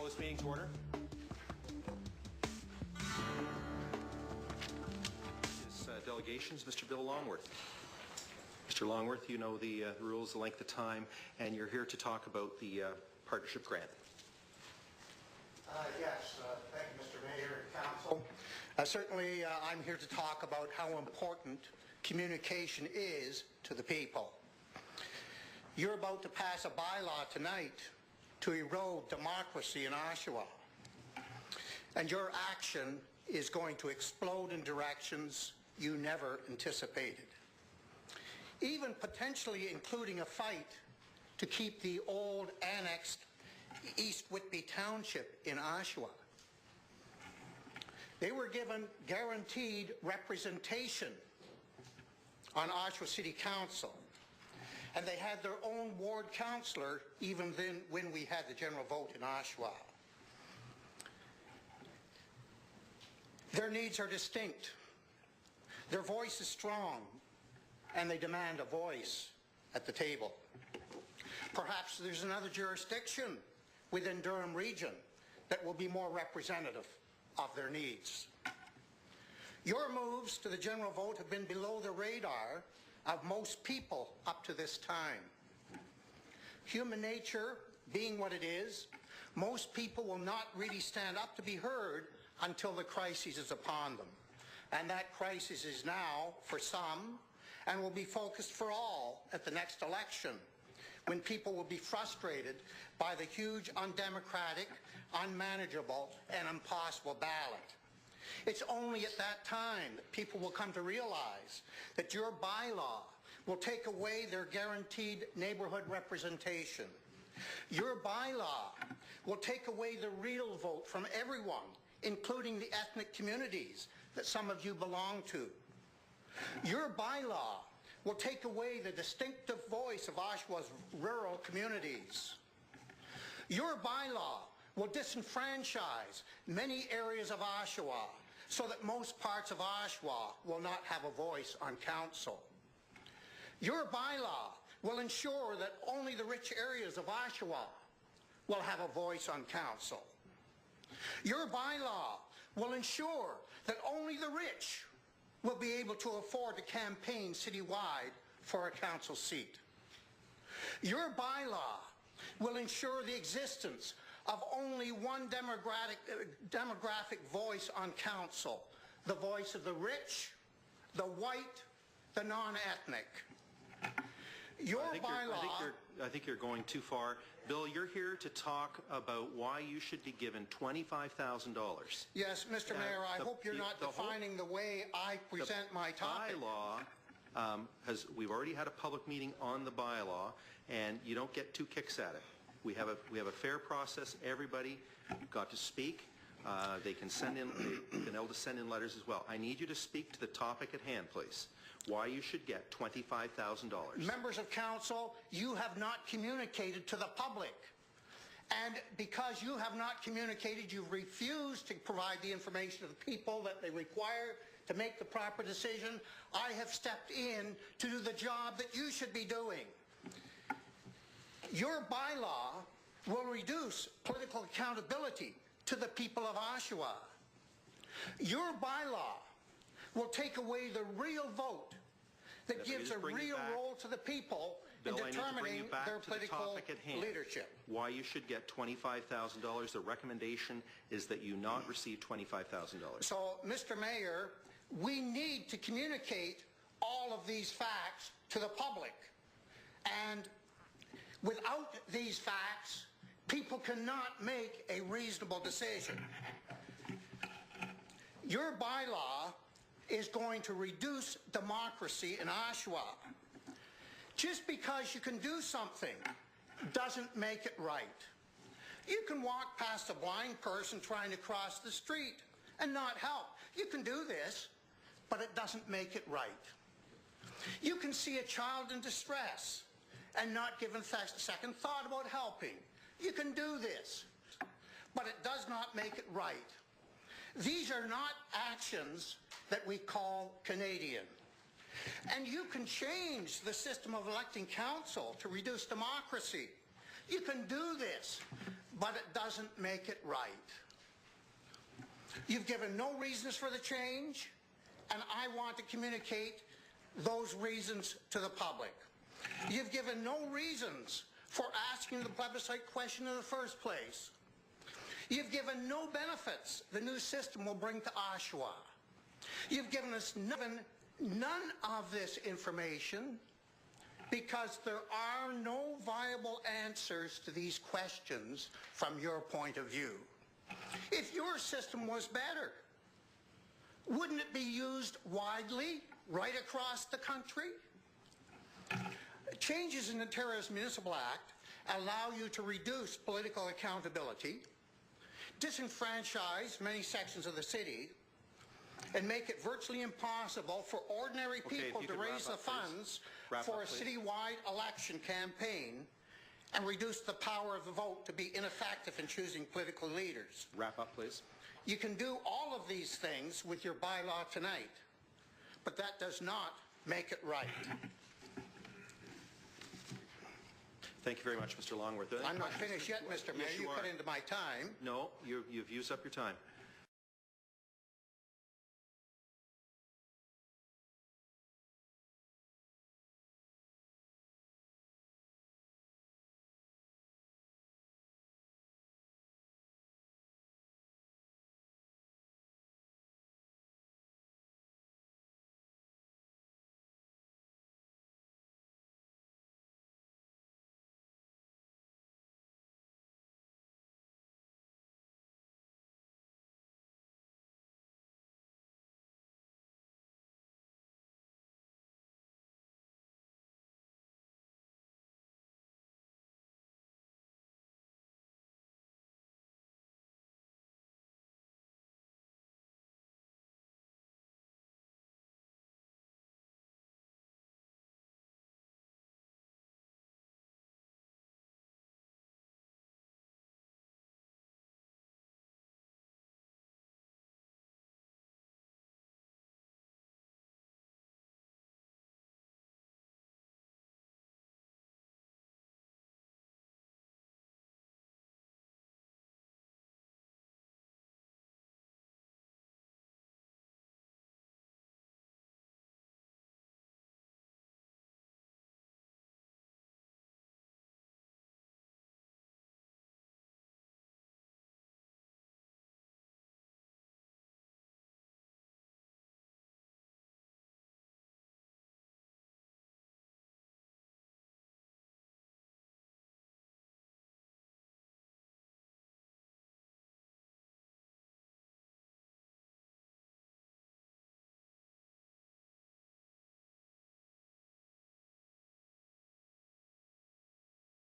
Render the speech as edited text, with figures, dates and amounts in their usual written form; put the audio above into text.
call this meeting to order. Delegations, Mr. Bill Longworth. Mr. Longworth, you know the rules, the length of time, and you're here to talk about the partnership grant. Yes, thank you, Mr. Mayor and Council. Certainly, I'm here to talk about how important communication is to the people. You're about to pass a bylaw tonight to erode democracy in Oshawa, and your action is going to explode in directions you never anticipated, even potentially including a fight to keep the old annexed East Whitby Township in Oshawa. They were given guaranteed representation on Oshawa City Council, and they had their own ward councillor even then when we had the general vote in Oshawa. Their needs are distinct. Their voice is strong, and they demand a voice at the table. Perhaps there's another jurisdiction within Durham region that will be more representative of their needs. Your moves to the general vote have been below the radar of most people up to this time. Human nature being what it is, most people will not really stand up to be heard until the crisis is upon them. And that crisis is now for some and will be focused for all at the next election, when people will be frustrated by the huge, undemocratic, unmanageable, and impossible ballot. It's only at that time that people will come to realize that your bylaw will take away their guaranteed neighborhood representation. Your bylaw will take away the real vote from everyone, including the ethnic communities that some of you belong to. Your bylaw will take away the distinctive voice of Oshawa's rural communities. Your bylaw will disenfranchise many areas of Oshawa so that most parts of Oshawa will not have a voice on council. Your bylaw will ensure that only the rich areas of Oshawa will have a voice on council. Your bylaw will ensure that only the rich will be able to afford to campaign citywide for a council seat. Your bylaw will ensure the existence of only one demographic voice on council, the voice of the rich, the white, the non-ethnic. Your bylaw... I think you're going too far. Bill, you're here to talk about why you should be given $25,000. Yes, Mr. Mayor, I hope you're not defining the way I present my topic. The bylaw we've already had a public meeting on the bylaw, and you don't get two kicks at it. We have a fair process. Everybody got to speak. They can send in. They've been able to send in letters as well. I need you to speak to the topic at hand, please. Why you should get $25,000. Members of council, you have not communicated to the public. And because you have not communicated, you've refused to provide the information to the people that they require to make the proper decision. I have stepped in to do the job that you should be doing. Your bylaw will reduce political accountability to the people of Oshawa. Your bylaw will take away the real vote that gives a real role to the people in determining their political leadership. Why you should get $25,000. The recommendation is that you not receive $25,000. So, Mr. Mayor, we need to communicate all of these facts to the public. And without these facts, people cannot make a reasonable decision. Your bylaw is going to reduce democracy in Oshawa. Just because you can do something doesn't make it right. You can walk past a blind person trying to cross the street and not help. You can do this, but it doesn't make it right. You can see a child in distress and not give a second thought about helping. You can do this, but it does not make it right. These are not actions that we call Canadian. And you can change the system of electing council to reduce democracy. You can do this, but it doesn't make it right. You've given no reasons for the change, and I want to communicate those reasons to the public. You've given no reasons for asking the plebiscite question in the first place. You've given no benefits the new system will bring to Oshawa. You've given us none of this information because there are no viable answers to these questions from your point of view. If your system was better, wouldn't it be used widely right across the country? Changes in the Terrorism Municipal Act allow you to reduce political accountability, disenfranchise many sections of the city, and make it virtually impossible for ordinary people to raise the funds for a citywide election campaign and reduce the power of the vote to be ineffective in choosing political leaders. Wrap up, please. You can do all of these things with your bylaw tonight, but that does not make it right. Thank you very much, Mr. Longworth. I'm not finished yet, Mr. Mayor. Yes, you you cut are. into my time. No, you've used up your time.